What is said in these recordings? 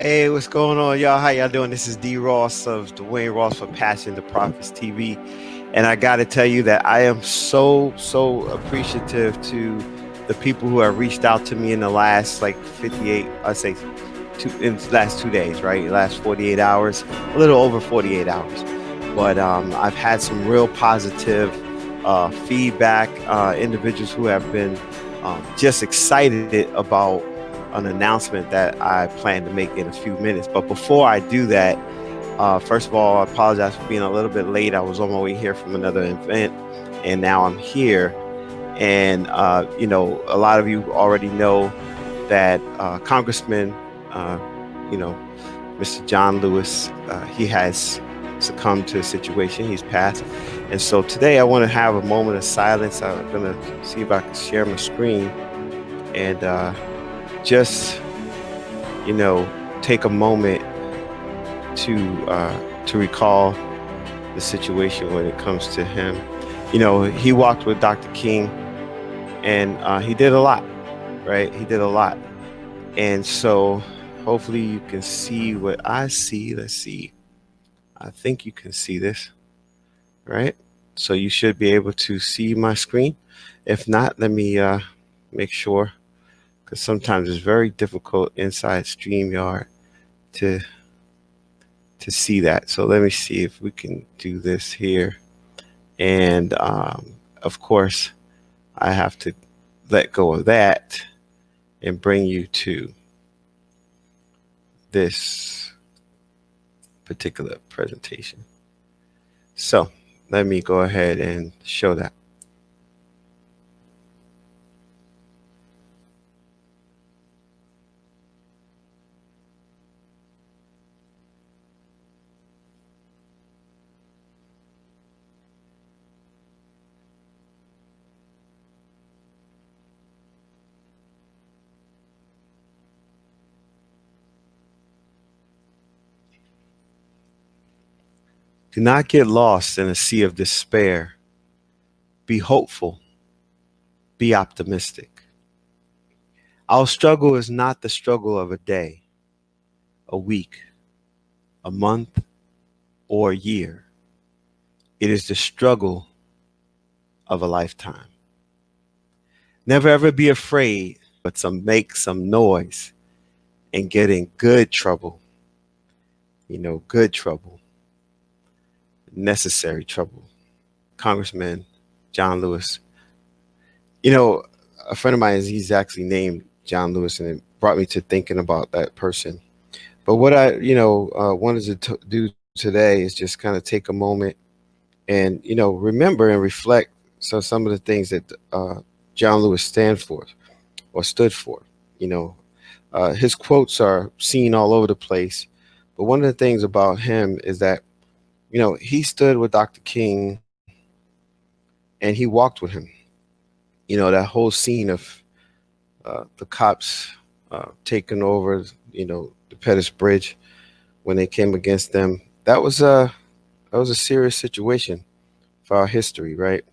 Hey, what's going on, y'all? How y'all doing? This is D-Ross of Dwayne-Ross for Passion2Profits TV. And I got to tell you that I am so appreciative to the people who have reached out to me in the last 58, I'd say in the last 2 days, right? Last 48 hours, a little over 48 hours. But I've had some real positive feedback, individuals who have been just excited about an announcement that I plan to make in a few minutes. But before I do that, first of all, I apologize for being a little bit late. I was on my way here from another event, and now I'm here. And a lot of you already know that Congressman, uh, you know, Mr. John Lewis, he has succumbed to a situation. He's passed. And so today I want to have a moment of silence. I'm going to see if I can share my screen and just take a moment to recall the situation when it comes to him. He walked with Dr. King, and he did a lot, right? He did a lot. And so hopefully you can see what I see. Let's see. I think you can see this, right? So you should be able to see my screen. If not, let me make sure, because sometimes it's very difficult inside StreamYard to see that. So let me see if we can do this here. And of course, I have to let go of that and bring you to this particular presentation. So let me go ahead and show that. Do not get lost in a sea of despair. Be hopeful. Be optimistic. Our struggle is not the struggle of a day, a week, a month, or a year. It is the struggle of a lifetime. Never ever be afraid, but make some noise and get in good trouble. Good trouble, necessary trouble. Congressman John Lewis. A friend of mine, he's actually named John Lewis, and it brought me to thinking about that person. But what I, wanted to do today is just kind of take a moment and, remember and reflect some of the things that John Lewis stands for or stood for. His quotes are seen all over the place. But one of the things about him is that, he stood with Dr. King and he walked with him. That whole scene of the cops taking over, the Pettus Bridge when they came against them. That was a serious situation for our history, right?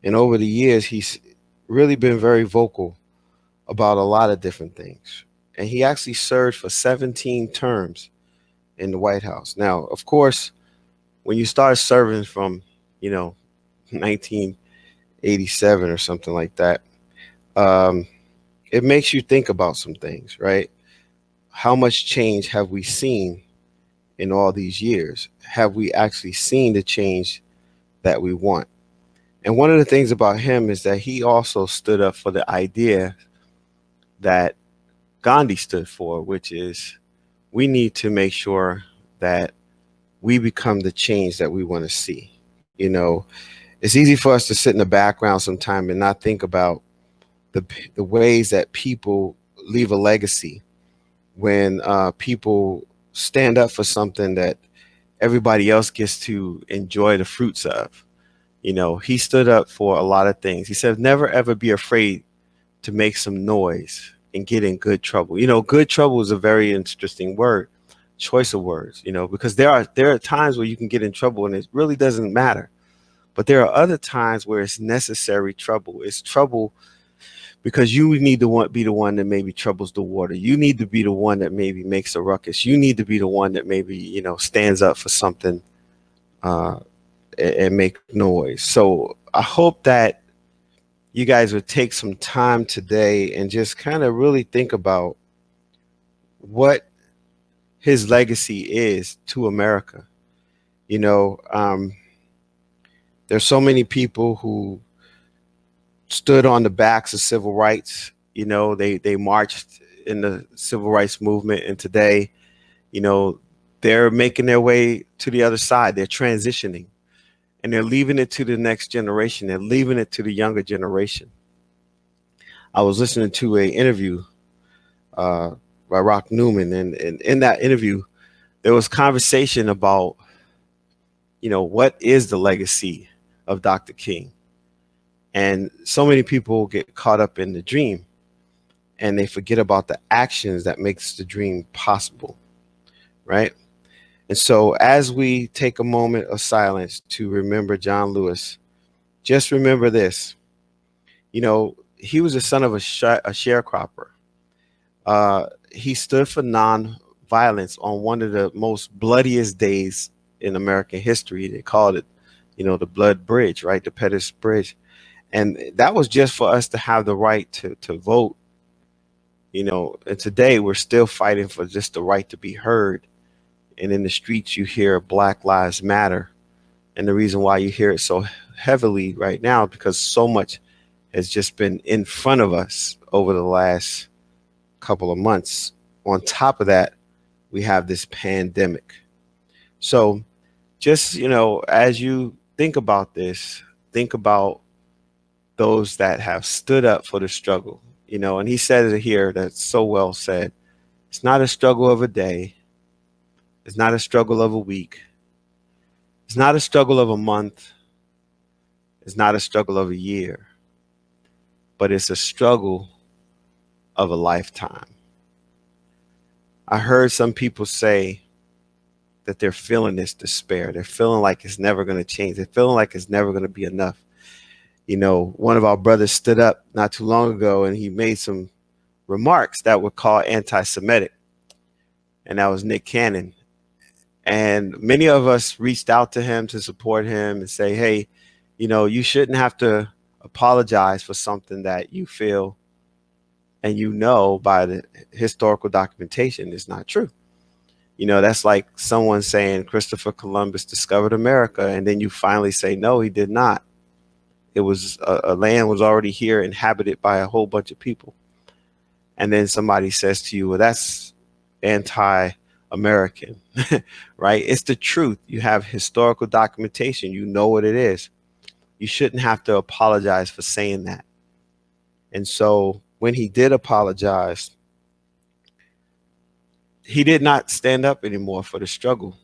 And over the years, he's really been very vocal about a lot of different things. And he actually served for 17 terms in the White House. Now, of course, when you start serving from, 1987 or something like that, it makes you think about some things, right? How much change have we seen in all these years? Have we actually seen the change that we want? And one of the things about him is that he also stood up for the idea that Gandhi stood for, which is we need to make sure that we become the change that we want to see. It's easy for us to sit in the background sometime and not think about the ways that people leave a legacy when people stand up for something that everybody else gets to enjoy the fruits of. He stood up for a lot of things. He said, never ever be afraid to make some noise and get in good trouble. Good trouble is a very interesting word, choice of words, because there are times where you can get in trouble and it really doesn't matter. But there are other times where it's necessary trouble. It's trouble because you need to be the one that maybe troubles the water. You need to be the one that maybe makes a ruckus. You need to be the one that maybe, stands up for something, uh, and make noise. So I hope that you guys would take some time today and just kind of really think about what his legacy is to America. You know, there's so many people who stood on the backs of civil rights. They marched in the civil rights movement, and today, you know, they're making their way to the other side. They're transitioning, and they're leaving it to the next generation. They're leaving it to the younger generation. I was listening to an interview uh, by Rock Newman, and in that interview, there was conversation about, what is the legacy of Dr. King? And so many people get caught up in the dream, and they forget about the actions that makes the dream possible, right? And so as we take a moment of silence to remember John Lewis, just remember this. He was the son of a sharecropper. He stood for non-violence on one of the most bloodiest days in American history. They called it, the Blood Bridge, right? The Pettus Bridge. And that was just for us to have the right to vote, and today we're still fighting for just the right to be heard. And in the streets, you hear Black Lives Matter. And the reason why you hear it so heavily right now, because so much has just been in front of us over the last couple of months. On top of that, we have this pandemic. So just, as you think about this, think about those that have stood up for the struggle, and he said it here that's so well said. It's not a struggle of a day. It's not a struggle of a week. It's not a struggle of a month. It's not a struggle of a year, but it's a struggle of a lifetime. I heard some people say that they're feeling this despair. They're feeling like it's never going to change. They're feeling like it's never going to be enough. One of our brothers stood up not too long ago and he made some remarks that were called anti-Semitic. And that was Nick Cannon. And many of us reached out to him to support him and say, hey, you shouldn't have to apologize for something that you feel and by the historical documentation is not true. That's like someone saying Christopher Columbus discovered America, and then you finally say, no, he did not. It was a land was already here, inhabited by a whole bunch of people. And then somebody says to you, well, that's anti-American, right? It's the truth. You have historical documentation. You know what it is. You shouldn't have to apologize for saying that. And so when he did apologize, he did not stand up anymore for the struggle.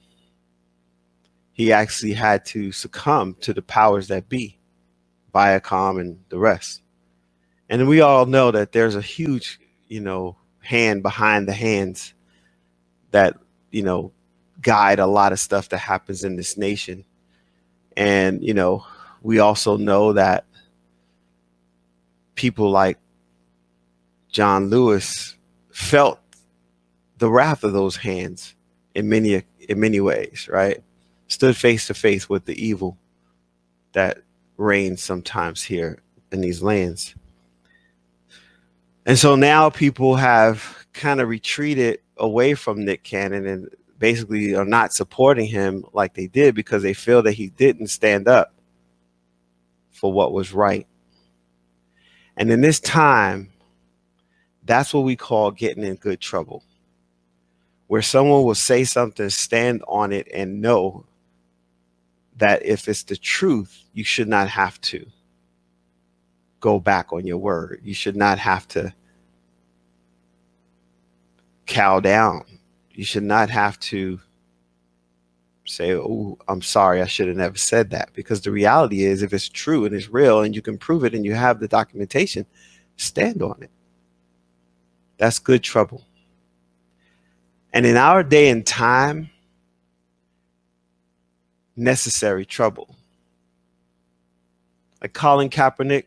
He actually had to succumb to the powers that be, Viacom and the rest. And we all know that there's a huge, hand behind the hands that, guide a lot of stuff that happens in this nation. And, we also know that people like John Lewis felt the wrath of those hands in many ways, right? Stood face to face with the evil that reigns sometimes here in these lands. And so now people have kind of retreated away from Nick Cannon and basically are not supporting him like they did because they feel that he didn't stand up for what was right. And in this time, that's what we call getting in good trouble, where someone will say something, stand on it, and know that if it's the truth, you should not have to go back on your word. You should not have to cow down. You should not have to say, oh, I'm sorry, I should have never said that. Because the reality is, if it's true and it's real and you can prove it and you have the documentation, stand on it. That's good trouble. And in our day and time, necessary trouble. Like Colin Kaepernick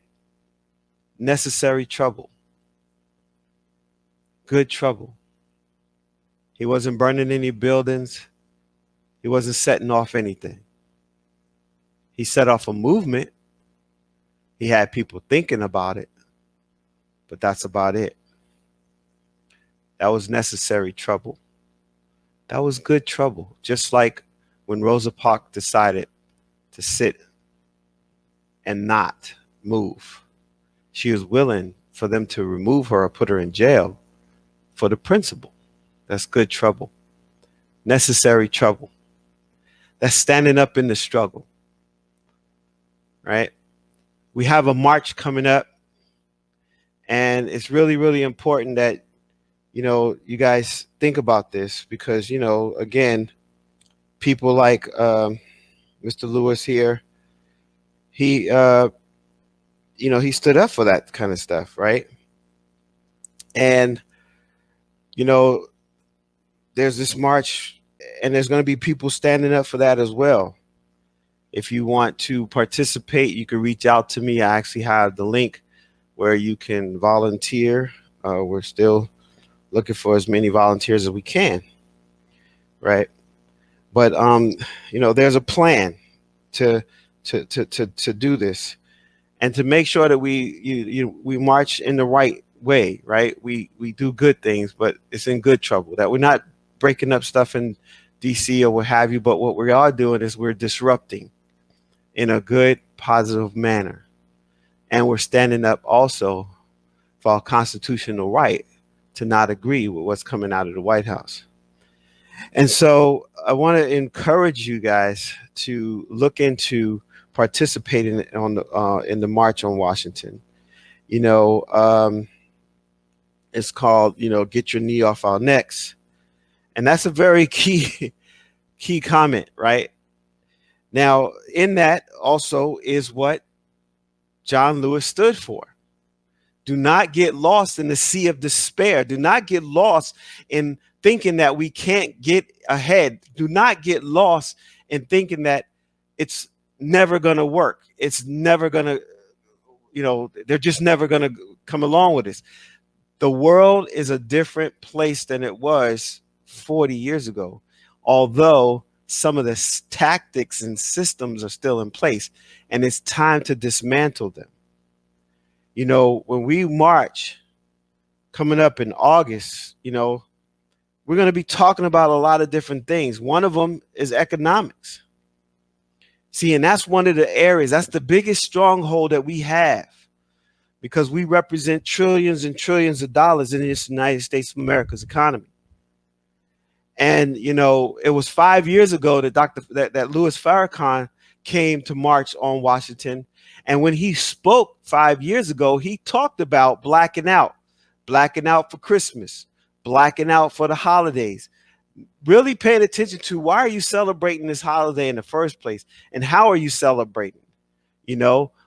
necessary trouble, good trouble. He wasn't burning any buildings. He wasn't setting off anything. He set off a movement. He had people thinking about it, but that's about it. That was necessary trouble. That was good trouble. Just like when Rosa Parks decided to sit and not move. She was willing for them to remove her or put her in jail for the principle. That's good trouble. Necessary trouble. That's standing up in the struggle, right? We have a march coming up, and it's really, really important that, you guys think about this because, again, people like Mr. Lewis here, he, he stood up for that kind of stuff, right? And, there's this march, and there's going to be people standing up for that as well. If you want to participate, you can reach out to me. I actually have the link where you can volunteer. We're still looking for as many volunteers as we can, right? But there's a plan to do this, and to make sure that we march in the right way, right? We do good things, but it's in good trouble. That we're not breaking up stuff in DC or what have you, but what we are doing is we're disrupting in a good, positive manner. And we're standing up also for our constitutional right to not agree with what's coming out of the White House. And so I want to encourage you guys to look into participating in the March on Washington. It's called, Get Your Knee Off Our Necks. And that's a very key comment, right? Now, in that also is what John Lewis stood for. Do not get lost in the sea of despair. Do not get lost in thinking that we can't get ahead. Do not get lost in thinking that it's never going to work. It's never going to, they're just never going to come along with this. The world is a different place than it was 40 years ago, although some of the tactics and systems are still in place, and it's time to dismantle them. When we march coming up in August, we're going to be talking about a lot of different things. One of them is economics. See, and that's one of the areas, that's the biggest stronghold that we have, because we represent trillions and trillions of dollars in this United States of America's economy. And, it was 5 years ago that Louis Farrakhan came to march on Washington. And when he spoke 5 years ago, he talked about blacking out for Christmas, blacking out for the holidays, really paying attention to why are you celebrating this holiday in the first place? And how are you celebrating?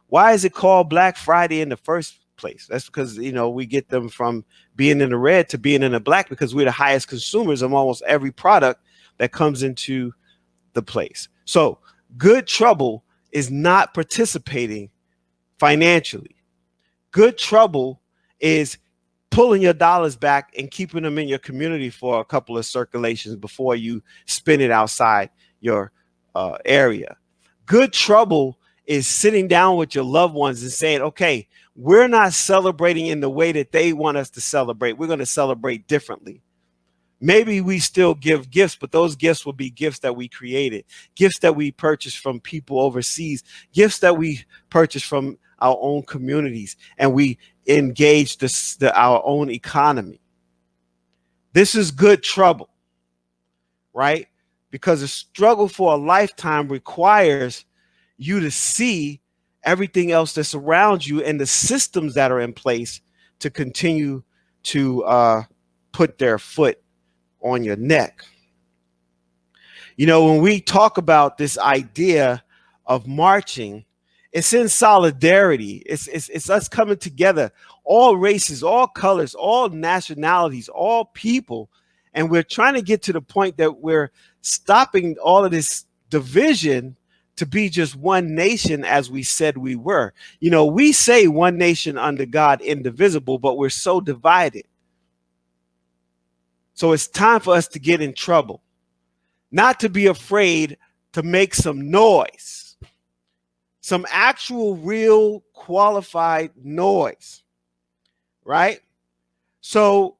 Why is it called Black Friday in the first place? That's because, we get them from being in the red to being in the black, because we're the highest consumers of almost every product that comes into the place. So good trouble is not participating financially. Good trouble is pulling your dollars back and keeping them in your community for a couple of circulations before you spend it outside your area. Good trouble is sitting down with your loved ones and saying, okay, we're not celebrating in the way that they want us to celebrate. We're going to celebrate differently. Maybe we still give gifts, but those gifts will be gifts that we created, gifts that we purchased from people overseas, gifts that we purchased from our own communities, and we engage our own economy. This is good trouble, right? Because a struggle for a lifetime requires you to see everything else that's around you and the systems that are in place to continue to put their foot on your neck. When we talk about this idea of marching, it's in solidarity. It's us coming together, all races, all colors, all nationalities, all people. And we're trying to get to the point that we're stopping all of this division to be just one nation as we said we were. You know, we say one nation under God, indivisible, but we're so divided. So it's time for us to get in trouble, not to be afraid to make some noise, some actual, real, qualified noise, right? So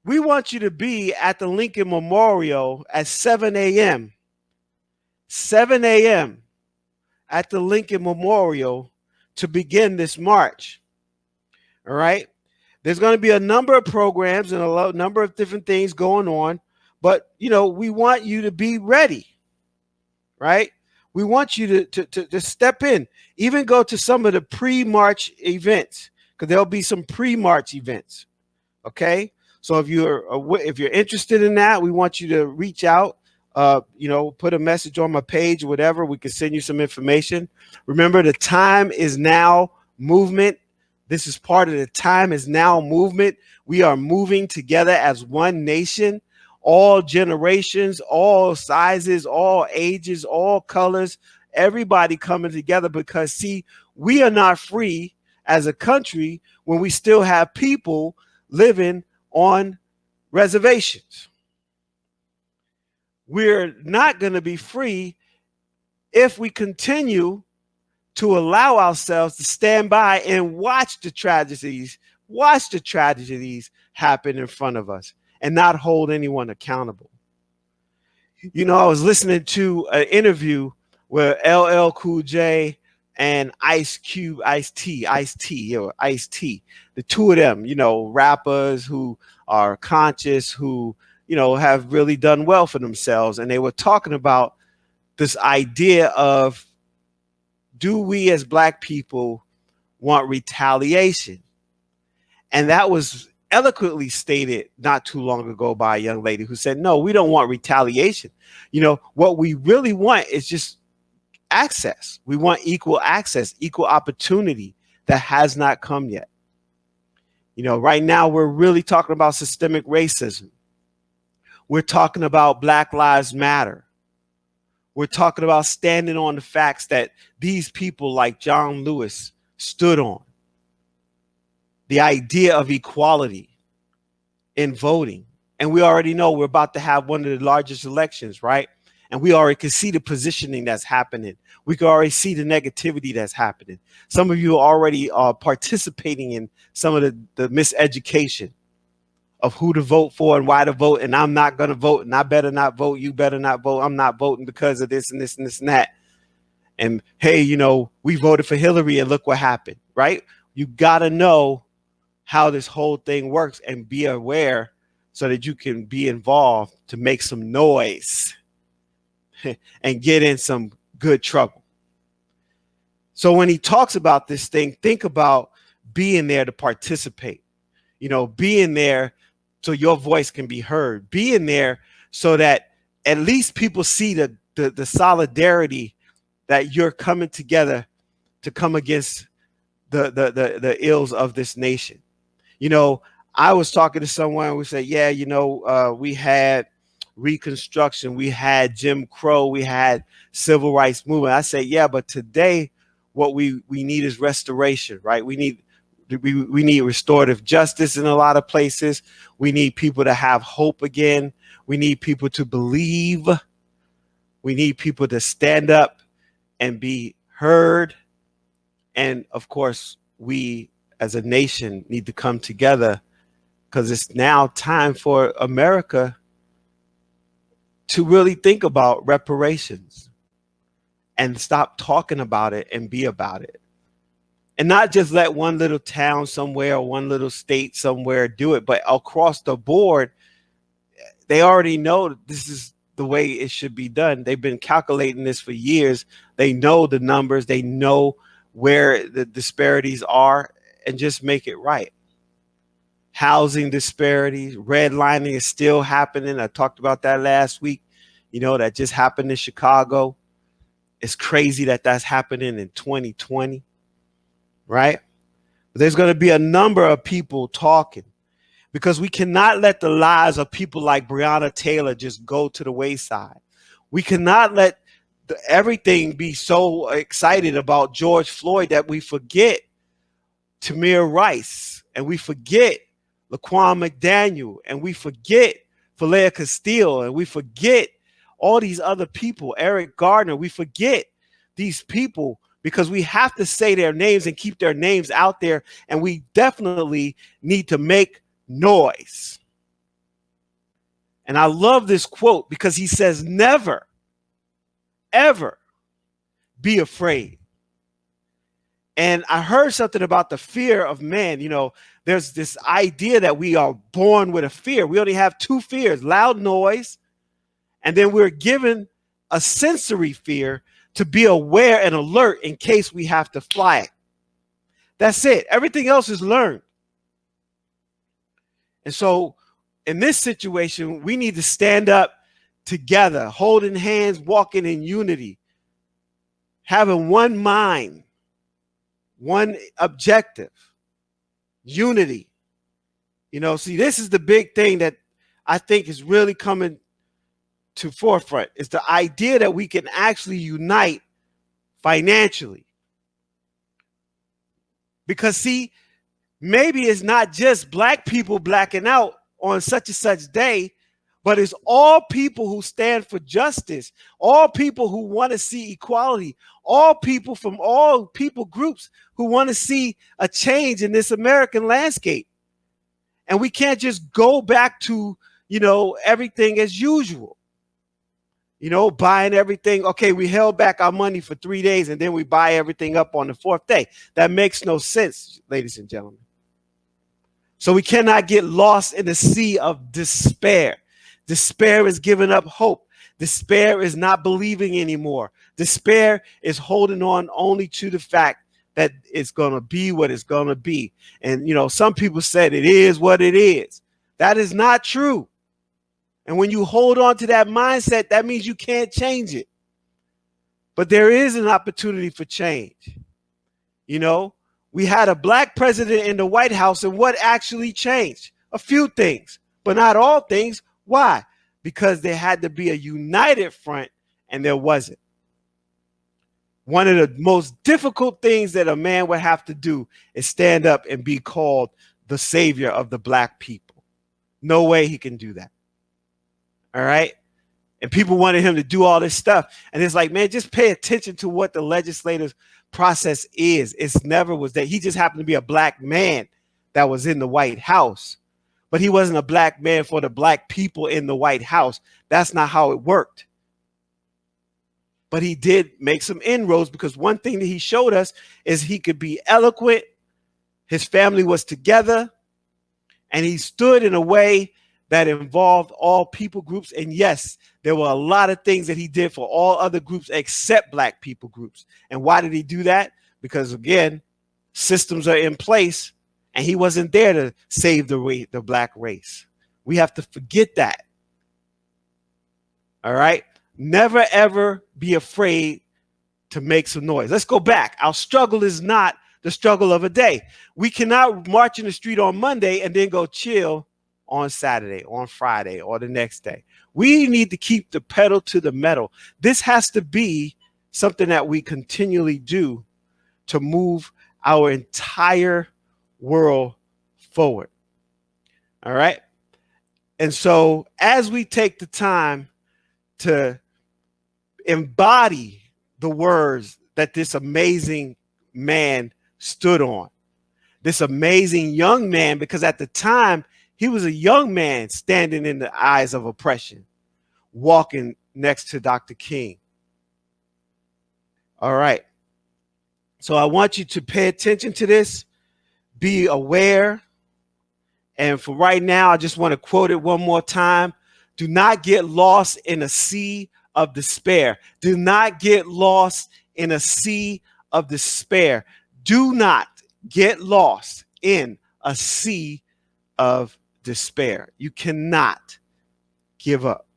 we want you to be at the Lincoln Memorial at 7 a.m. 7 a.m. at the Lincoln Memorial to begin this march. All right. There's going to be a number of programs and a number of different things going on, but you know, we want you to be ready, right? We want you to step in, even go to some of the pre-march events, because there'll be some pre-march events. Okay. So if you're interested in that, we want you to reach out, you know, put a message on my page, or whatever. We can send you some information. Remember, the Time Is Now movement. This is part of the Time Is Now movement. We are moving together as one nation, all generations, all sizes, all ages, all colors, everybody coming together, because see, we are not free as a country when we still have people living on reservations. We're not going to be free if we continue to allow ourselves to stand by and watch the tragedies happen in front of us and not hold anyone accountable. You know, I was listening to an interview where LL Cool J and Ice-T, the two of them, you know, rappers who are conscious, who, you know, have really done well for themselves. And they were talking about this idea of, do we as Black people want retaliation? And that was eloquently stated not too long ago by a young lady who said, no, we don't want retaliation. You know, what we really want is just access. We want equal access, equal opportunity that has not come yet. You know, right now we're really talking about systemic racism. We're talking about Black Lives Matter. We're talking about standing on the facts that these people like John Lewis stood on. The idea of equality in voting. And we already know we're about to have one of the largest elections, right? And we already can see the positioning that's happening. We can already see the negativity that's happening. Some of you already are participating in some of the miseducation of who to vote for and why to vote. And I'm not going to vote, and I better not vote. You better not vote. I'm not voting because of this and this and this and that. And hey, you know, we voted for Hillary and look what happened, right? You got to know how this whole thing works and be aware so that you can be involved to make some noise and get in some good trouble. So when he talks about this thing, think about being there to participate, you know, being there so your voice can be heard, being there so that at least people see the solidarity that you're coming together to come against the ills of this nation. You know, I was talking to someone who said, yeah, you know, we had Reconstruction, we had Jim Crow, we had civil rights movement. I say, yeah, but today what we need is restoration, right? We need restorative justice in a lot of places. We need people to have hope again. We need people to believe. We need people to stand up and be heard. And of course, we as a nation need to come together, because it's now time for America to really think about reparations and stop talking about it and be about it. And not just let one little town somewhere or one little state somewhere do it, but across the board, they already know this is the way it should be done. They've been calculating this for years. They know the numbers. They know where the disparities are, and just make it right. Housing disparities, redlining is still happening. I talked about that last week. You know, that just happened in Chicago. It's crazy that that's happening in 2020, right? But there's going to be a number of people talking, because we cannot let the lives of people like Breonna Taylor just go to the wayside. We cannot let everything be so excited about George Floyd that we forget Tamir Rice, and we forget Laquan McDaniel, and we forget Philea Castile, and we forget all these other people, Eric Gardner. We forget these people because we have to say their names and keep their names out there, and we definitely need to make noise. And I love this quote because he says, never, ever be afraid. And I heard something about the fear of man. You know, there's this idea that we are born with a fear. We only have two fears: loud noise, and then we're given a sensory fear to be aware and alert in case we have to fly it. That's it. Everything else is learned. And so in this situation, we need to stand up together, holding hands, walking in unity, having one mind, one objective, unity. You know, see, this is the big thing that I think is really coming to forefront, is the idea that we can actually unite financially. Because see, maybe it's not just black people blacking out on such and such day, but it's all people who stand for justice, all people who want to see equality, all people from all people groups who want to see a change in this American landscape. And we can't just go back to, you know, everything as usual. You know, buying everything. Okay, we held back our money for 3 days and then we buy everything up on the fourth day. That makes no sense, ladies and gentlemen. So we cannot get lost in the sea of despair. Despair is giving up hope. Despair is not believing anymore. Despair is holding on only to the fact that it's going to be what it's going to be. And, you know, some people said it is what it is. That is not true. And when you hold on to that mindset, that means you can't change it. But there is an opportunity for change. You know, we had a black president in the White House, and what actually changed? A few things, but not all things. Why? Because there had to be a united front, and there wasn't. One of the most difficult things that a man would have to do is stand up and be called the savior of the black people. No way he can do that. All right. And people wanted him to do all this stuff. And it's like, man, just pay attention to what the legislative process is. It's never was that. He just happened to be a black man that was in the White House, but he wasn't a black man for the black people in the White House. That's not how it worked. But he did make some inroads, because one thing that he showed us is he could be eloquent. His family was together, and he stood in a way that involved all people groups. And yes, there were a lot of things that he did for all other groups except black people groups. And why did he do that? Because again, systems are in place, and he wasn't there to save the black race. We have to forget that. All right. Never, ever be afraid to make some noise. Let's go back. Our struggle is not the struggle of a day. We cannot march in the street on Monday and then go chill on Saturday, on Friday, or the next day. We need to keep the pedal to the metal. This has to be something that we continually do to move our entire world forward. All right. And so as we take the time to embody the words that this amazing man stood on, this amazing young man, because at the time he was a young man standing in the eyes of oppression, walking next to Dr. King. All right. So I want you to pay attention to this, be aware. And for right now, I just want to quote it one more time. Do not get lost in a sea of despair. Do not get lost in a sea of despair. Do not get lost in a sea of despair. You cannot give up.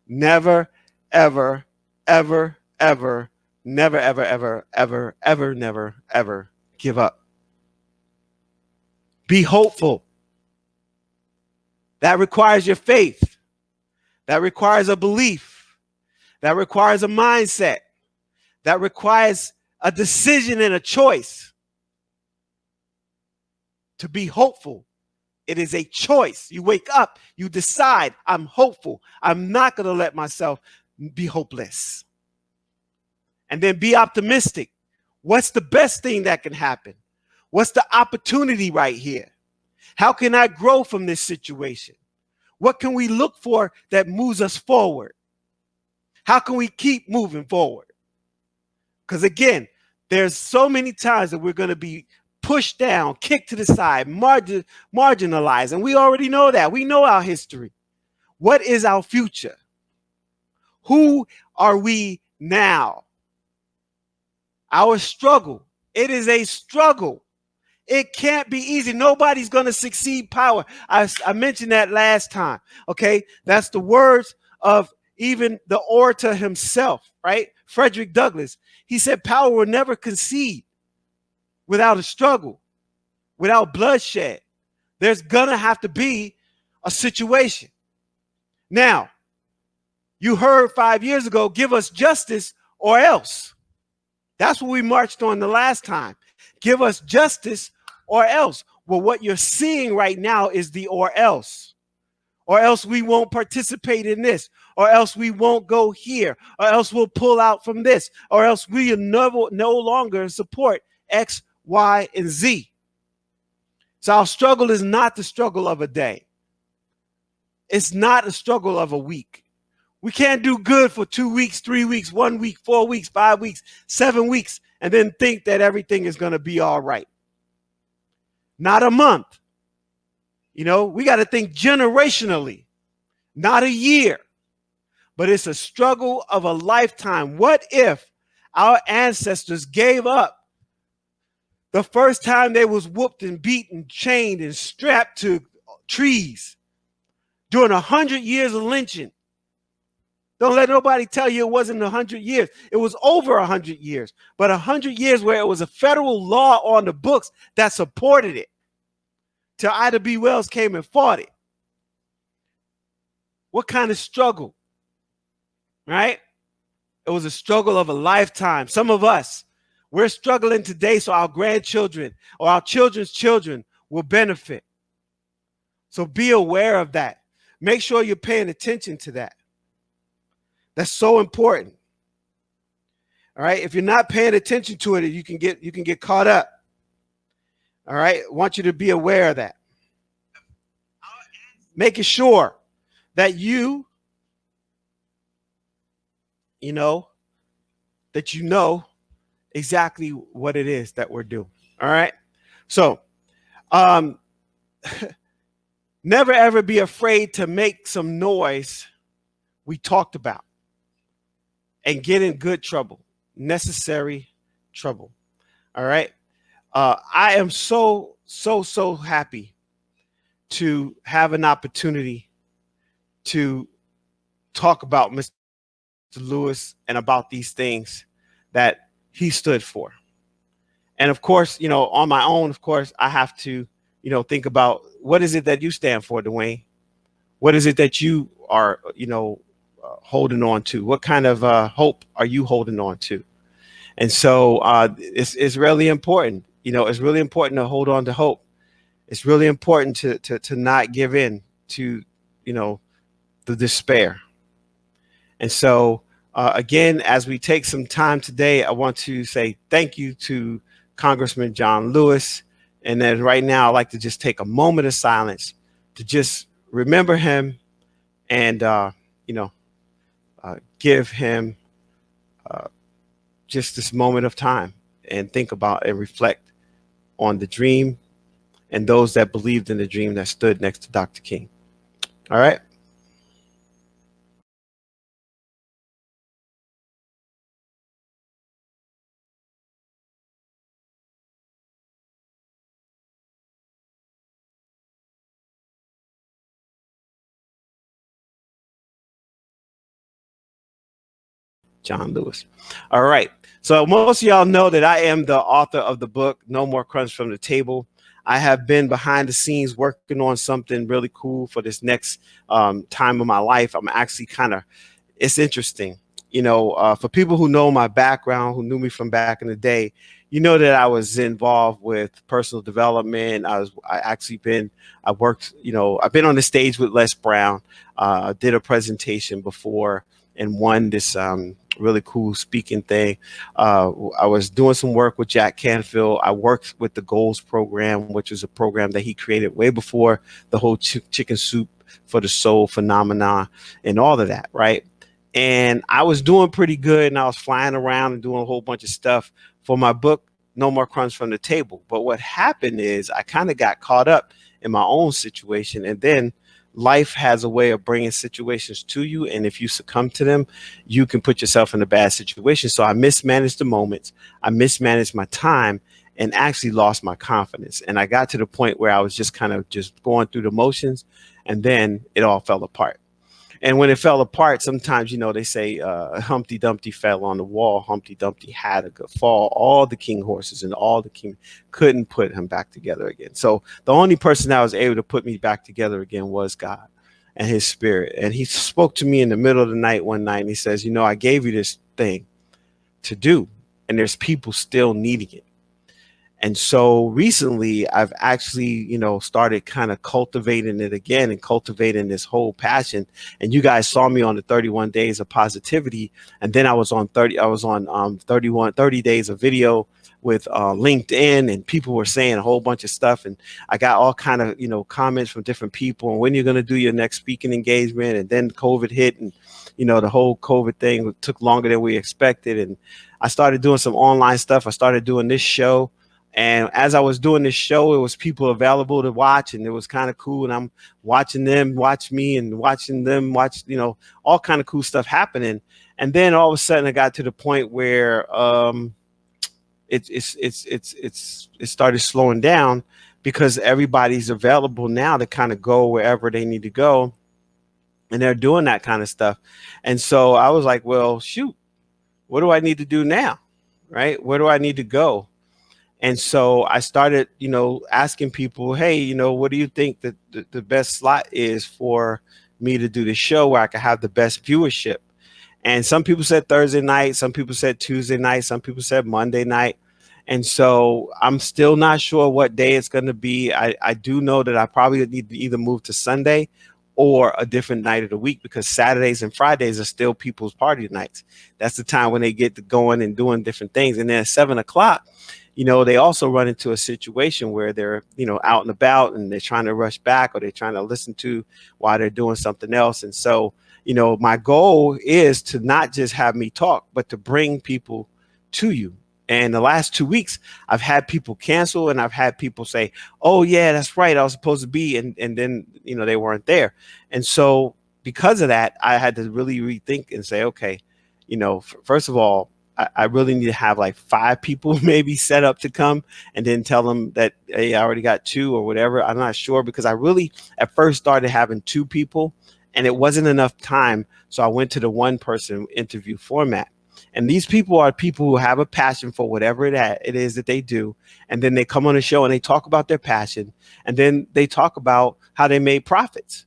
Never, ever, ever, ever, never, ever, ever, ever, ever, never, ever give up. Be hopeful. That requires your faith. That requires a belief. That requires a mindset. That requires a decision and a choice. To be hopeful, it is a choice. You wake up, you decide, I'm hopeful. I'm not going to let myself be hopeless. And then be optimistic. What's the best thing that can happen? What's the opportunity right here? How can I grow from this situation? What can we look for that moves us forward? How can we keep moving forward? Because again, there's so many times that we're going to be pushed down, kicked to the side, marginalized. And we already know that. We know our history. What is our future? Who are we now? Our struggle. It is a struggle. It can't be easy. Nobody's going to succeed power. I mentioned that last time. Okay. That's the words of even the orator himself, right? Frederick Douglass. He said power will never concede without a struggle, without bloodshed. There's going to have to be a situation. Now, you heard 5 years ago, give us justice or else. That's what we marched on the last time. Give us justice or else. Well, what you're seeing right now is the or else. Or else we won't participate in this. Or else we won't go here. Or else we'll pull out from this. Or else we will no longer support X, Y, and Z. So our struggle is not the struggle of a day. It's not a struggle of a week. We can't do good for 2 weeks, 3 weeks, 1 week, 4 weeks, 5 weeks, 7 weeks, and then think that everything is going to be all right. Not a month. You know, we got to think generationally, not a year, but it's a struggle of a lifetime. What if our ancestors gave up the first time they was whooped and beaten, chained and strapped to trees during 100 years of lynching? Don't let nobody tell you it wasn't 100 years. It was over 100 years, but 100 years where it was a federal law on the books that supported it. Till Ida B. Wells came and fought it. What kind of struggle, right? It was a struggle of a lifetime. Some of us, we're struggling today so our grandchildren or our children's children will benefit. So be aware of that. Make sure you're paying attention to that. That's so important. All right. If you're not paying attention to it, you can get caught up. All right. I want you to be aware of that. Making sure that you know exactly what it is that we're doing. All right. So never ever be afraid to make some noise. We talked about and get in good trouble, necessary trouble. All right. I am so happy to have an opportunity to talk about Mr. Lewis and about these things that he stood for. And of course, on my own, of course, I have to, think about what is it that you stand for, Dwayne? What is it that you are, holding on to? What kind of hope are you holding on to? And so it's really important. It's really important to hold on to hope. It's really important to not give in to, the despair. And so, again, as we take some time today, I want to say thank you to Congressman John Lewis. And then right now, I'd like to just take a moment of silence to just remember him and, give him just this moment of time and think about and reflect on the dream and those that believed in the dream that stood next to Dr. King. All right. John Lewis. All right. So most of y'all know that I am the author of the book, No More Crumbs from the Table. I have been behind the scenes working on something really cool for this next time of my life. I'm actually it's interesting. For people who know my background, who knew me from back in the day, that I was involved with personal development. I worked, I've been on the stage with Les Brown. Did a presentation before and won this really cool speaking thing. I was doing some work with Jack Canfield. I worked with the Goals program, which is a program that he created way before the whole chicken soup for the soul phenomenon and all of that, right? And I was doing pretty good, and I was flying around and doing a whole bunch of stuff for my book, No More Crumbs from the Table. But what happened is I kind of got caught up in my own situation, and then life has a way of bringing situations to you, and if you succumb to them, you can put yourself in a bad situation. So I mismanaged the moments, I mismanaged my time, and actually lost my confidence. And I got to the point where I was just kind of just going through the motions, and then it all fell apart. And when it fell apart, sometimes, they say Humpty Dumpty fell on the wall. Humpty Dumpty had a good fall. All the king horses and all the king couldn't put him back together again. So the only person that was able to put me back together again was God and his spirit. And he spoke to me in the middle of the night one night, and he says, I gave you this thing to do, and there's people still needing it. And so recently I've actually, started kind of cultivating it again and cultivating this whole passion. And you guys saw me on the 31 days of positivity. And then I was on 30 days of video with LinkedIn, and people were saying a whole bunch of stuff. And I got all kind of, comments from different people, and when you're going to do your next speaking engagement. And then COVID hit, and, the whole COVID thing took longer than we expected. And I started doing some online stuff. I started doing this show. And as I was doing this show, it was people available to watch, and it was kind of cool. And I'm watching them watch me and watching them watch, all kind of cool stuff happening. And then all of a sudden I got to the point where it started slowing down, because everybody's available now to kind of go wherever they need to go. And they're doing that kind of stuff. And so I was like, well, shoot, what do I need to do now? Right? Where do I need to go? And so I started, asking people, hey, what do you think that the best slot is for me to do the show where I can have the best viewership? And some people said Thursday night, some people said Tuesday night, some people said Monday night. And so I'm still not sure what day it's going to be. I do know that I probably need to either move to Sunday or a different night of the week, because Saturdays and Fridays are still people's party nights. That's the time when they get to going and doing different things. And then at 7 o'clock, they also run into a situation where they're, out and about, and they're trying to rush back, or they're trying to listen to while they're doing something else. And so, my goal is to not just have me talk, but to bring people to you. And the last 2 weeks, I've had people cancel, and I've had people say, oh, yeah, that's right, I was supposed to be. And then, they weren't there. And so because of that, I had to really rethink and say, okay, first of all, I really need to have like 5 people maybe set up to come, and then tell them that, hey, I already got 2 or whatever. I'm not sure, because I really at first started having 2 people, and it wasn't enough time. So I went to the one person interview format. And these people are people who have a passion for whatever it is that they do. And then they come on the show and they talk about their passion. And then they talk about how they made profits.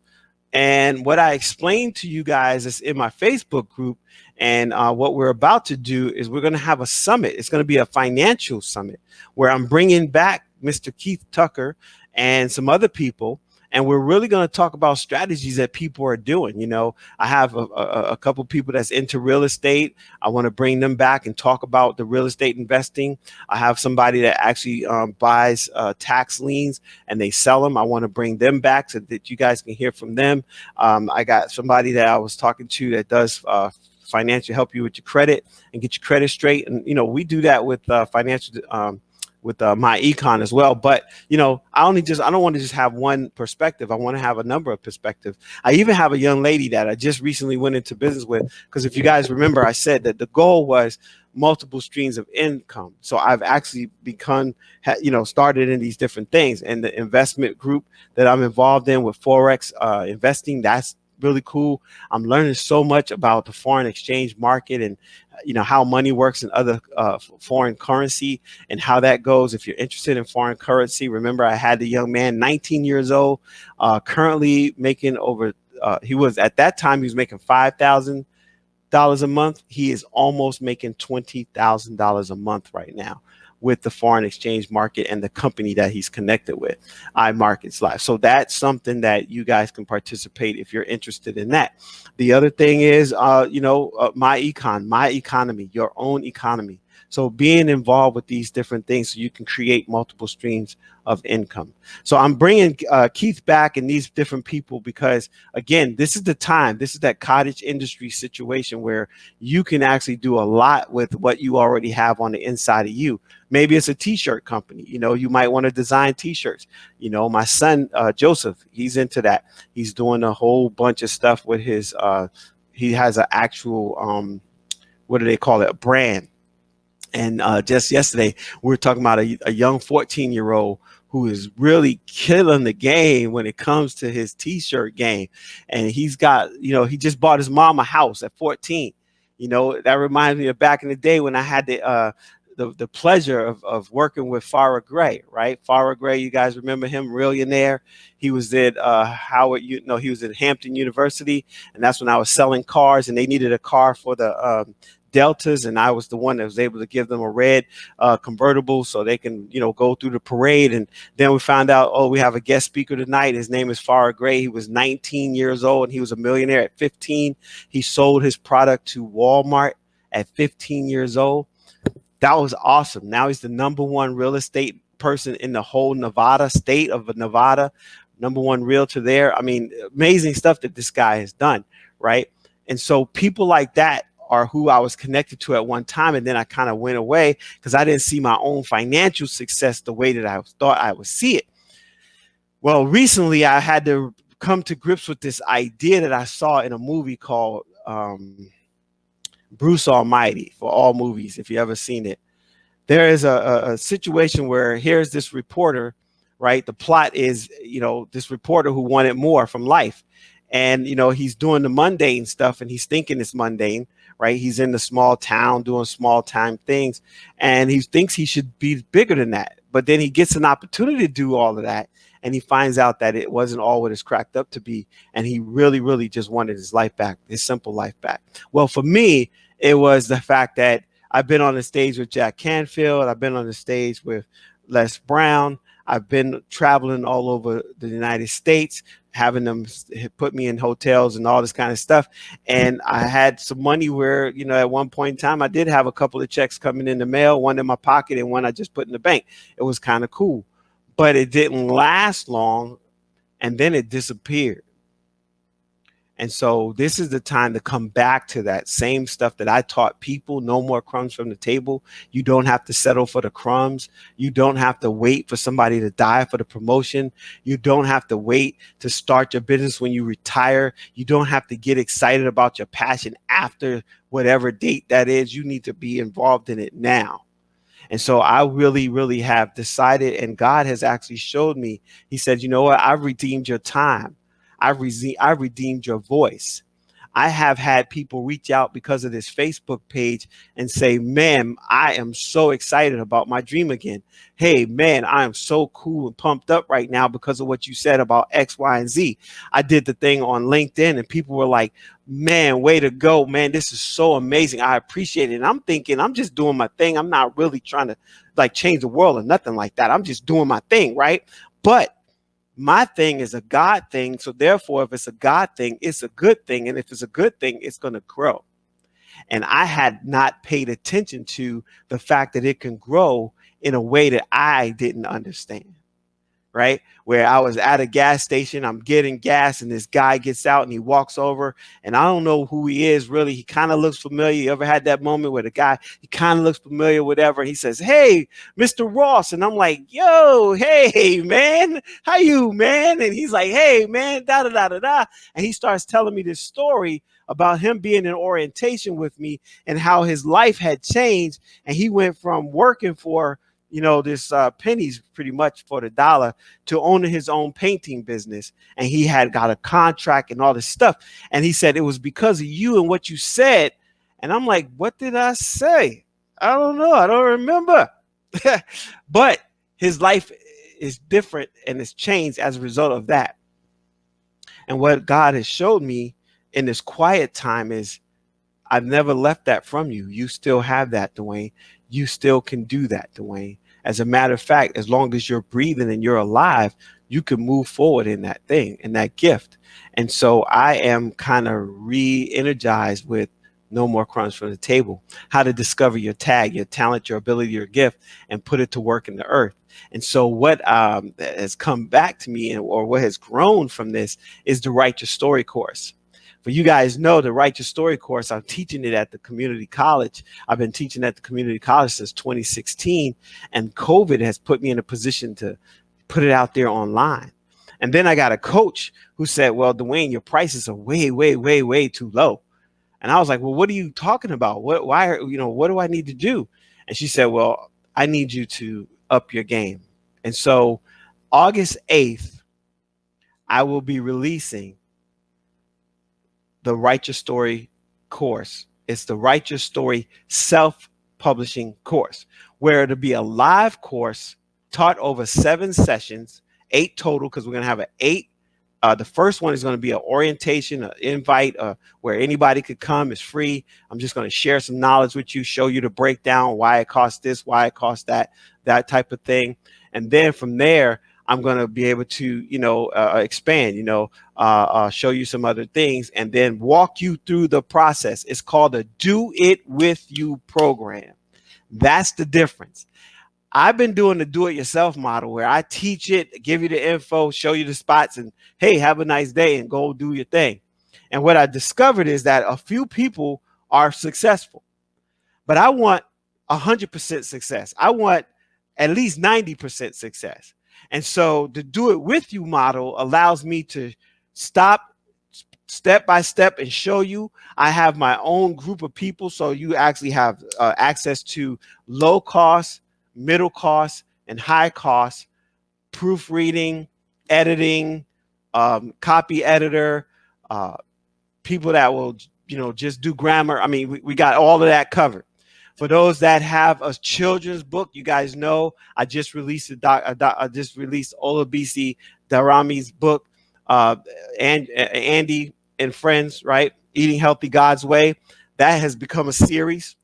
And what I explained to you guys is in my Facebook group. And what we're about to do is we're going to have a summit. It's going to be a financial summit where I'm bringing back Mr. Keith Tucker and some other people. And we're really going to talk about strategies that people are doing. I have a couple people that's into real estate. I want to bring them back and talk about the real estate investing. I have somebody that actually buys tax liens and they sell them. I want to bring them back so that you guys can hear from them. I got somebody that I was talking to that does financial, help you with your credit and get your credit straight. And, we do that with financial with my econ as well. But, I don't want to just have one perspective. I want to have a number of perspectives. I even have a young lady that I just recently went into business with, because if you guys remember, I said that the goal was multiple streams of income. So I've actually started in these different things, and the investment group that I'm involved in with Forex investing, that's really cool. I'm learning so much about the foreign exchange market, and how money works in other foreign currency and how that goes. If you're interested in foreign currency, remember I had the young man, 19 years old, currently making over he was at that time he was making $5,000 $100 a month, he is almost making $20,000 a month right now with the foreign exchange market and the company that he's connected with, iMarkets Live. So that's something that you guys can participate if you're interested in that. The other thing is, my economy, your own economy. So being involved with these different things so you can create multiple streams of income. So I'm bringing Keith back and these different people because, again, this is the time. This is that cottage industry situation where you can actually do a lot with what you already have on the inside of you. Maybe it's a t-shirt company. You might want to design t-shirts. My son, Joseph, he's into that. He's doing a whole bunch of stuff with his, he has an actual, what do they call it? A brand. And just yesterday, we were talking about a young 14-year-old who is really killing the game when it comes to his t-shirt game. And he's got, he just bought his mom a house at 14. That reminds me of back in the day when I had the pleasure of working with Farrah Gray, right? Farrah Gray, you guys remember him, Millionaire. He was at he was at Hampton University, and that's when I was selling cars, and they needed a car for the Deltas, and I was the one that was able to give them a red convertible so they can, go through the parade. And then we found out, oh, we have a guest speaker tonight. His name is Farrah Gray. He was 19 years old, and he was a millionaire at 15. He sold his product to Walmart at 15 years old. That was awesome. Now he's the #1 real estate person in the whole Nevada state of Nevada, #1 realtor there. I mean, amazing stuff that this guy has done, right? And so people like that are who I was connected to at one time. And then I kind of went away because I didn't see my own financial success the way that I thought I would see it. Well, recently I had to come to grips with this idea that I saw in a movie called Bruce Almighty, for all movies, if you ever seen it. There is a situation where here's this reporter, right? The plot is, this reporter who wanted more from life. And, he's doing the mundane stuff and he's thinking it's mundane, right? He's in the small town doing small time things and he thinks he should be bigger than that. But then he gets an opportunity to do all of that. And he finds out that it wasn't all what it's cracked up to be. And he really, really just wanted his life back, his simple life back. Well, for me, it was the fact that I've been on the stage with Jack Canfield. I've been on the stage with Les Brown. I've been traveling all over the United States, having them put me in hotels and all this kind of stuff. And I had some money where, at one point in time, I did have a couple of checks coming in the mail, one in my pocket and one I just put in the bank. It was kind of cool, but it didn't last long. And then it disappeared. And so this is the time to come back to that same stuff that I taught people. No more crumbs from the table. You don't have to settle for the crumbs. You don't have to wait for somebody to die for the promotion. You don't have to wait to start your business when you retire. You don't have to get excited about your passion after whatever date that is. You need to be involved in it now. And so I really, really have decided, and God has actually showed me, he said, you know what? I've redeemed your time. I redeemed your voice. I have had people reach out because of this Facebook page and say, man, I am so excited about my dream again. Hey, man, I am so cool and pumped up right now because of what you said about X, Y, and Z. I did the thing on LinkedIn and people were like, man, way to go, man. This is so amazing. I appreciate it. And I'm thinking, I'm just doing my thing. I'm not really trying to change the world or nothing like that. I'm just doing my thing, right? But my thing is a God thing. So therefore, if it's a God thing, it's a good thing. And if it's a good thing, it's going to grow. And I had not paid attention to the fact that it can grow in a way that I didn't understand. Right? Where I was at a gas station, I'm getting gas and this guy gets out and he walks over and I don't know who he is really. He kind of looks familiar. You ever had that moment where the guy, he kind of looks familiar, whatever. And he says, hey, Mr. Ross. And I'm like, yo, hey, man, how you, man? And he's like, hey, man, da, da, da, da, da. And he starts telling me this story about him being in orientation with me and how his life had changed. And he went from working for this pennies pretty much for the dollar to owning his own painting business. And he had got a contract and all this stuff. And he said, it was because of you and what you said. And I'm like, what did I say? I don't know. I don't remember. But his life is different and it's changed as a result of that. And what God has showed me in this quiet time is I've never left that from you. You still have that, Dwayne. You still can do that, Dwayne. As a matter of fact, as long as you're breathing and you're alive, you can move forward in that thing, in that gift. And so I am kind of re-energized with no more crumbs from the table, how to discover your tag, your talent, your ability, your gift, and put it to work in the earth. And so what has come back to me, or what has grown from this, is the Write Your Story course. For you guys know, the Write Your Story course, I'm teaching it at the community college. I've been teaching at the community college since 2016, and COVID has put me in a position to put it out there online. And then I got a coach who said, well, Dwayne, your prices are way, way, way, way too low. And I was like, well, what are you talking about? Why, what do I need to do? And she said, well, I need you to up your game. And so August 8th, I will be releasing the Write Your Story course. It's the Write Your Story self-publishing course, where it'll be a live course taught over 7 sessions, 8 total, because we're going to have an 8. The first one is going to be an orientation, an invite, where anybody could come. It's free. I'm just going to share some knowledge with you, show you the breakdown, why it costs this, why it costs that type of thing. And then from there, I'm going to be able to, expand, show you some other things, and then walk you through the process. It's called a Do It With You program. That's the difference. I've been doing the do-it-yourself model, where I teach it, give you the info, show you the spots, and hey, have a nice day and go do your thing. And what I discovered is that a few people are successful, but I want 100% success. I want at least 90% success. And so the do it with you model allows me to stop step by step and show you. I have my own group of people, so you actually have access to low cost, middle cost, and high cost proofreading, editing, copy editor, people that will, just do grammar. I mean, we got all of that covered. For those that have a children's book, you guys know I just released I just released Olabisi Darami's book, and Andy and Friends, right? Eating Healthy God's Way. That has become a series.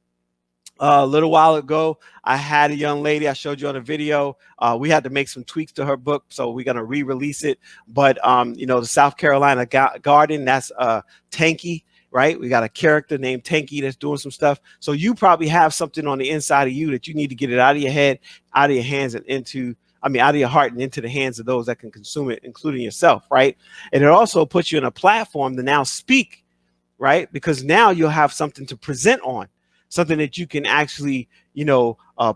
A little while ago, I had a young lady, I showed you on a video. We had to make some tweaks to her book, so we're going to re-release it. But, the South Carolina Garden, that's Tanky, right? We got a character named Tanky that's doing some stuff. So you probably have something on the inside of you that you need to get it out of your head, out of your hands, and out of your heart and into the hands of those that can consume it, including yourself, right? And it also puts you in a platform to now speak, right? Because now you'll have something to present on, something that you can actually,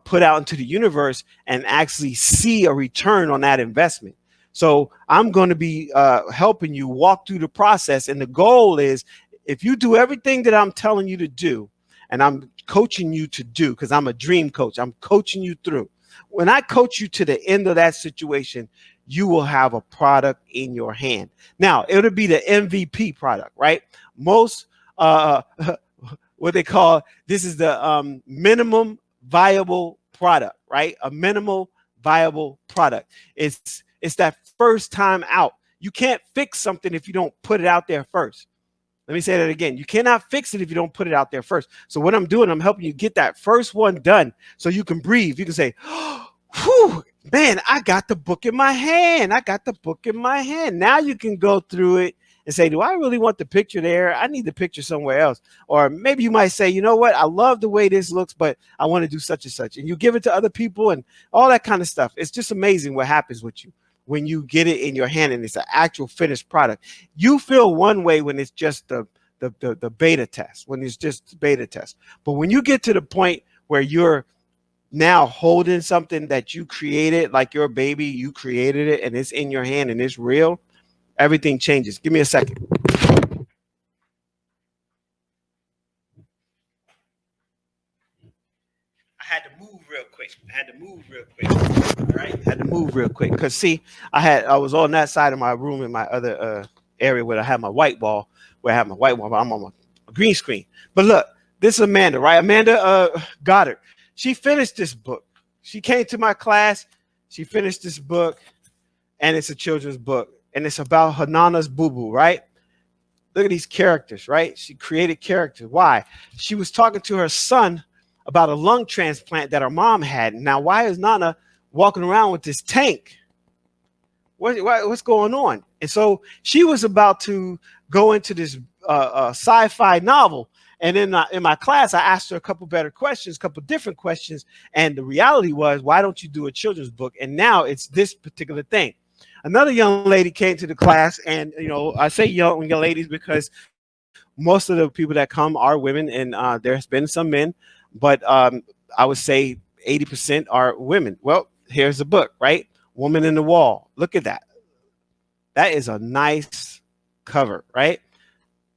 put out into the universe and actually see a return on that investment. So I'm going to be helping you walk through the process. And the goal is, if you do everything that I'm telling you to do, and I'm coaching you to do, because I'm a dream coach, I'm coaching you through. When I coach you to the end of that situation, you will have a product in your hand. Now, it'll be the MVP product, right? Most, what they call, this is the minimum viable product, right? A minimal viable product. It's that first time out. You can't fix something if you don't put it out there first. Let me say that again. You cannot fix it if you don't put it out there first. So what I'm doing, I'm helping you get that first one done so you can breathe. You can say, whew, man, I got the book in my hand. I got the book in my hand. Now you can go through it and say, do I really want the picture there? I need the picture somewhere else. Or maybe you might say, you know what? I love the way this looks, but I want to do such and such. And you give it to other people and all that kind of stuff. It's just amazing what happens with you when you get it in your hand and it's an actual finished product. You feel one way when it's just the beta test, when it's just the beta test. But when you get to the point where you're now holding something that you created, like your baby, you created it and it's in your hand and it's real, everything changes. Give me a second. I had to move real quick. All right. Had to move real quick. Because see, I was on that side of my room in my other area where I had my white ball, I'm on a green screen. But look, this is Amanda, right? Amanda Goddard. She finished this book. She came to my class. She finished this book, and it's a children's book. And it's about Hanana's boo-boo, right? Look at these characters, right? She created characters. Why? She was talking to her son about a lung transplant that her mom had. Now, why is Nana walking around with this tank? What's going on? And so she was about to go into this sci-fi novel. And in my class, I asked her a couple better questions, a couple different questions. And the reality was, why don't you do a children's book? And now it's this particular thing. Another young lady came to the class, and I say young ladies because most of the people that come are women, and there's been some men, but I would say 80% are women. Well, here's the book, right? Woman in the Wall. Look at that. That is a nice cover, right?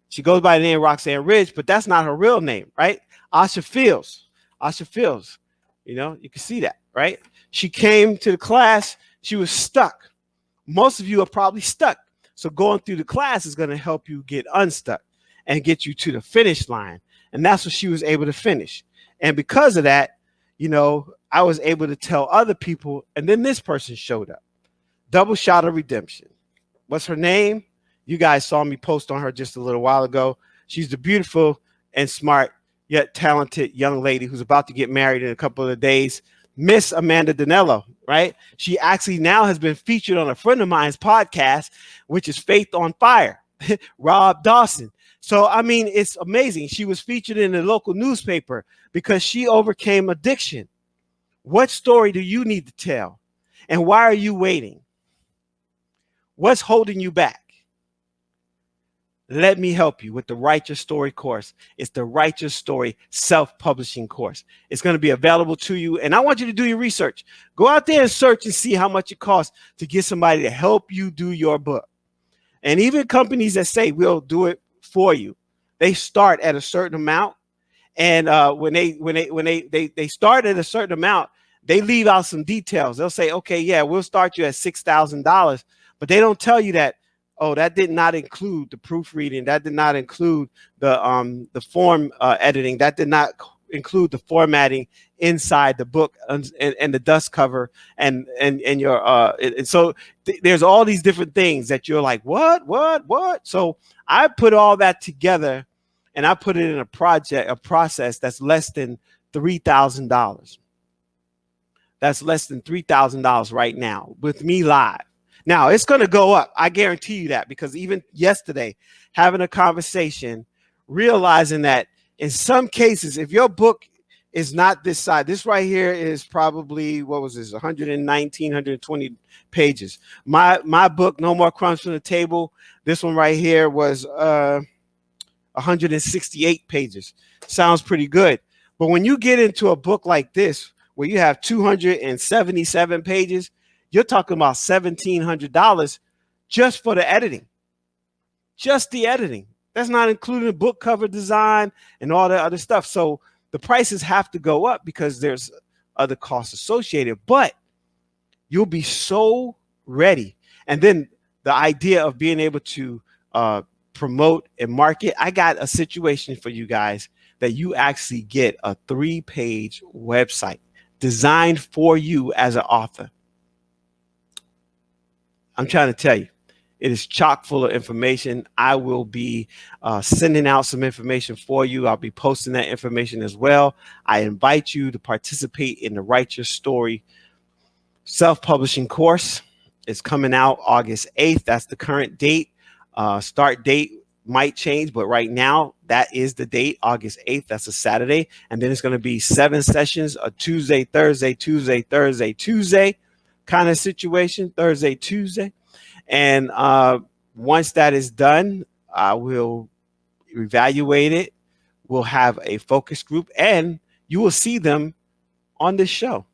She goes by the name Roxanne Ridge, but that's not her real name, right? Asha Fields. Asha Fields. You can see that, right? She came to the class. She was stuck. Most of you are probably stuck. So going through the class is going to help you get unstuck and get you to the finish line. And that's what she was able to finish. And because of that, I was able to tell other people. And then this person showed up. Double Shot of Redemption. What's her name? You guys saw me post on her just a little while ago. She's the beautiful and smart yet talented young lady who's about to get married in a couple of days. Miss Amanda Danello, right? She actually now has been featured on a friend of mine's podcast, which is Faith on Fire, Rob Dawson. So, I mean, it's amazing. She was featured in the local newspaper because she overcame addiction. What story do you need to tell? And why are you waiting? What's holding you back? Let me help you with the Write Your Story course. It's the Write Your Story self-publishing course. It's going to be available to you. And I want you to do your research. Go out there and search and see how much it costs to get somebody to help you do your book. And even companies that say we'll do it for you, they start at a certain amount. And when they start at a certain amount, they leave out some details. They'll say, okay, yeah, we'll start you at $6,000. But they don't tell you that, oh, that did not include the proofreading. That did not include the form editing. That did not include the formatting inside the book and the dust cover and your and so there's all these different things that you're like, what? So I put all that together and I put it in a process that's less than $3,000. That's less than $3,000 right now with me live. Now, it's going to go up. I guarantee you that, because even yesterday, having a conversation, realizing that in some cases, if your book is not this size, this right here is probably, what was this, 119, 120 pages. My book, No More Crumbs from the Table, this one right here was 168 pages. Sounds pretty good. But when you get into a book like this, where you have 277 pages, you're talking about $1,700 just for the editing. Just the editing. That's not including the book cover design and all that other stuff. So the prices have to go up because there's other costs associated, but you'll be so ready. And then the idea of being able to promote and market, I got a situation for you guys that you actually get a 3-page website designed for you as an author. I'm trying to tell you, it is chock full of information. I will be sending out some information for you. I'll be posting that information as well. I invite you to participate in the Write Your Story self-publishing course. It's coming out August 8th. That's the current date. Start date might change, but right now that is the date, August 8th. That's a Saturday. And then it's going to be 7 sessions, a Tuesday, Thursday, Tuesday, Thursday, Tuesday kind of situation, Thursday, Tuesday. And once that is done, I will evaluate it. We'll have a focus group and you will see them on this show.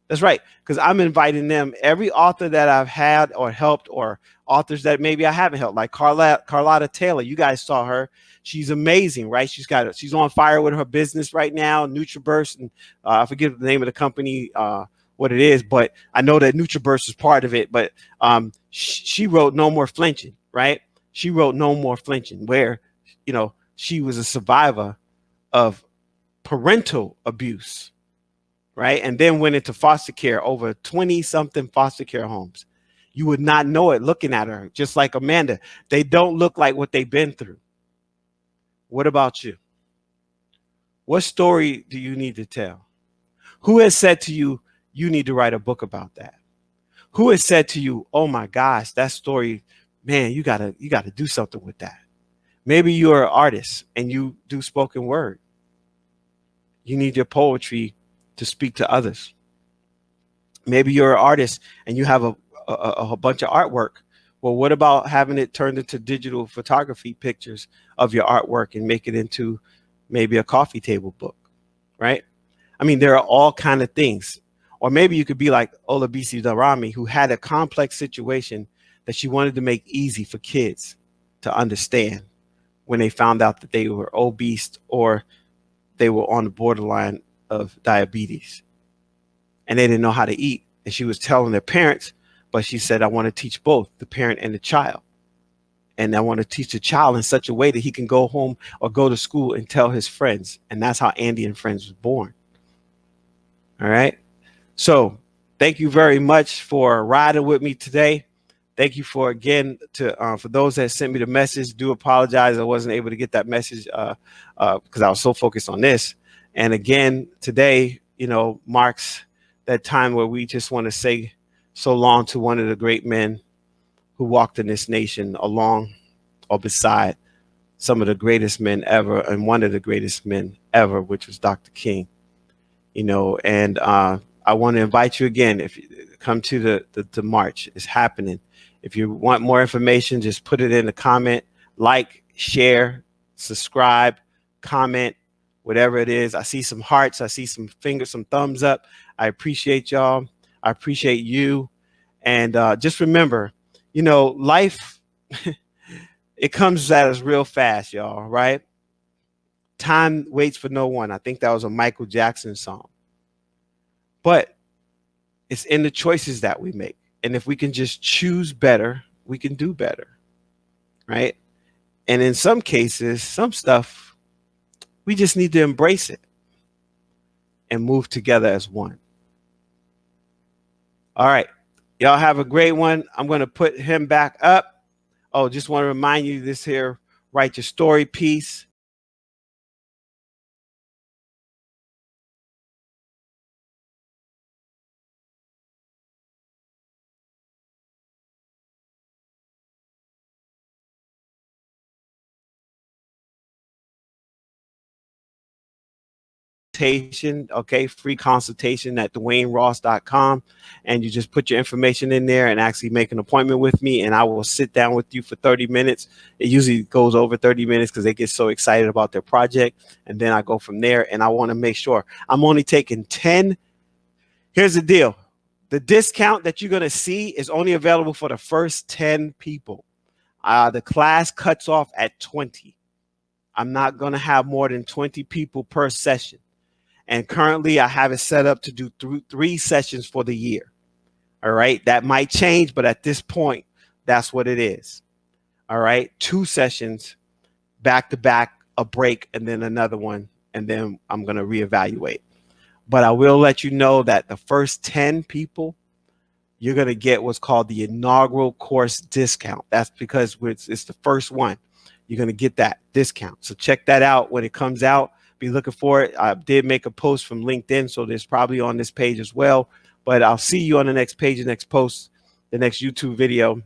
That's right, because I'm inviting them, every author that I've had or helped, or authors that maybe I haven't helped, like Carlotta Taylor. You guys saw her. She's amazing, right? She's on fire with her business right now, NutriBurst, and I forget the name of the company, what it is, but I know that NutriBurst is part of it. But she wrote No More Flinching, right? She wrote No More Flinching, where she was a survivor of parental abuse. Right. And then went into foster care, over 20-something foster care homes. You would not know it looking at her, just like Amanda. They don't look like what they've been through. What about you? What story do you need to tell? Who has said to you, you need to write a book about that? Who has said to you, oh my gosh, that story, man, you gotta do something with that. Maybe you're an artist and you do spoken word. You need your poetry to speak to others. Maybe you're an artist and you have a bunch of artwork. Well, what about having it turned into digital photography pictures of your artwork and make it into maybe a coffee table book, right? I mean, there are all kind of things. Or maybe you could be like Olabisi Darami, who had a complex situation that she wanted to make easy for kids to understand when they found out that they were obese or they were on the borderline of diabetes and they didn't know how to eat. And she was telling their parents, but she said, I want to teach both the parent and the child. And I want to teach the child in such a way that he can go home or go to school and tell his friends. And that's how Andy and Friends was born. All right. So thank you very much for riding with me today. Thank you for for those that sent me the message. Do apologize. I wasn't able to get that message because I was so focused on this. And again, today, marks that time where we just want to say so long to one of the great men who walked in this nation along or beside some of the greatest men ever, and one of the greatest men ever, which was Dr. King. And I want to invite you again, if you come to the march. It's happening. If you want more information, just put it in the comment, like, share, subscribe, comment, whatever it is. I see some hearts. I see some fingers, some thumbs up. I appreciate y'all. I appreciate you. And just remember, life, it comes at us real fast, y'all, right? Time waits for no one. I think that was a Michael Jackson song. But it's in the choices that we make. And if we can just choose better, we can do better, right? And in some cases, some stuff, we just need to embrace it and move together as one. All right. Y'all have a great one. I'm going to put him back up. Oh, just want to remind you this here, write your story piece. Okay, free consultation at Dwayne-Ross.com, and you just put your information in there and actually make an appointment with me, and I will sit down with you for 30 minutes. It usually goes over 30 minutes because they get so excited about their project, and then I go from there. And I want to make sure I'm only taking 10. Here's the deal. The discount that you're going to see is only available for the first 10 people. The class cuts off at 20. I'm not going to have more than 20 people per session. And currently I have it set up to do three sessions for the year. All right. That might change, but at this point, that's what it is. All right. 2 sessions back to back, a break, and then another one. And then I'm going to reevaluate. But I will let you know that the first 10 people, you're going to get what's called the inaugural course discount. That's because it's the first one. You're going to get that discount. So check that out when it comes out. Be looking for it. I did make a post from LinkedIn, so there's probably on this page as well. But I'll see you on the next page, the next post, the next YouTube video.